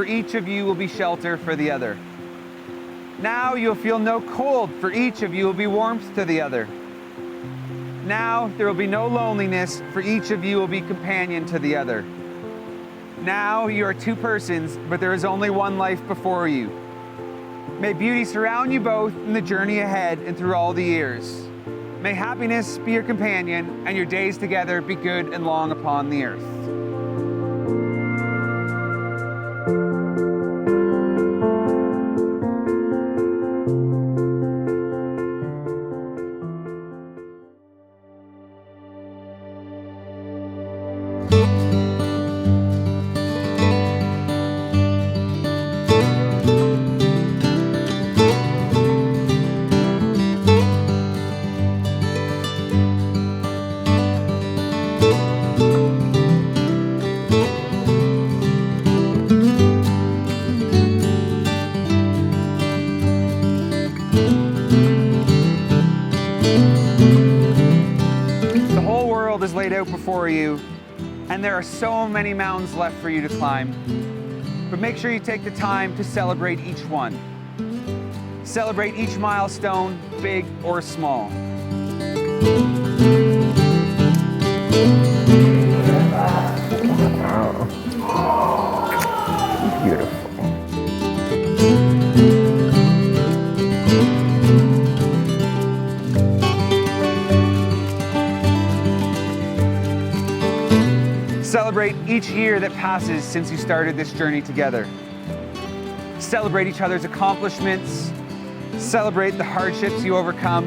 each of you will be shelter for the other. Now you'll feel no cold, for each of you will be warmth to the other. Now there will be no loneliness, for each of you will be companion to the other. Now you are two persons, but there is only one life before you. May beauty surround you both in the journey ahead and through all the years. May happiness be your companion, and your days together be good and long upon the earth. Is laid out before you, and there are so many mountains left for you to climb. But make sure you take the time to celebrate each one. Celebrate each milestone, big or small. Wow. Beautiful. Celebrate each year that passes since you started this journey together. Celebrate each other's accomplishments. Celebrate the hardships you overcome.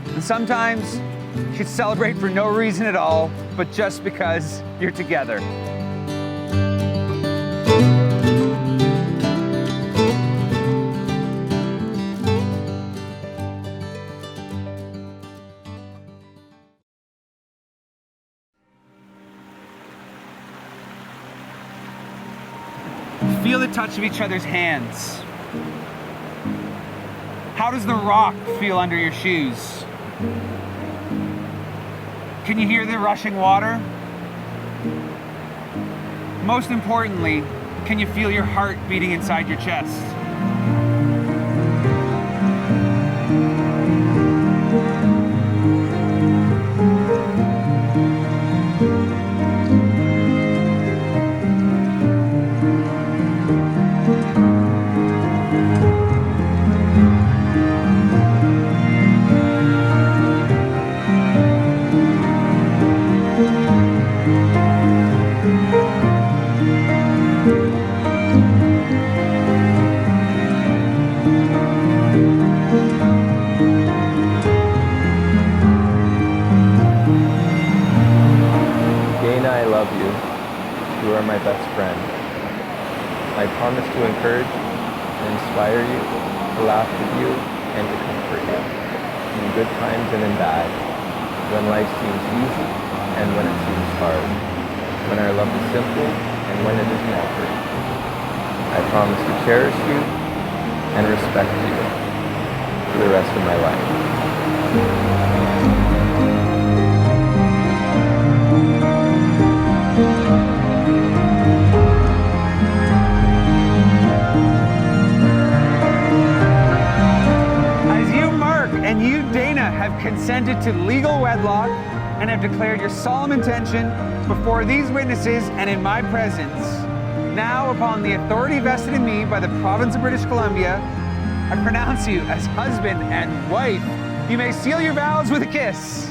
And sometimes you should celebrate for no reason at all, but just because you're together. Feel the touch of each other's hands. How does the rock feel under your shoes? Can you hear the rushing water? Most importantly, can you feel your heart beating inside your chest? I love you. You are my best friend. I promise to encourage and inspire you, to laugh with you, and to comfort you, in good times and in bad, when life seems easy and when it seems hard, when our love is simple and when it is offered. I promise to cherish you and respect you for the rest of my life. And you, Dana, have consented to legal wedlock and have declared your solemn intention before these witnesses and in my presence. Now, upon the authority vested in me by the province of British Columbia, I pronounce you as husband and wife. You may seal your vows with a kiss.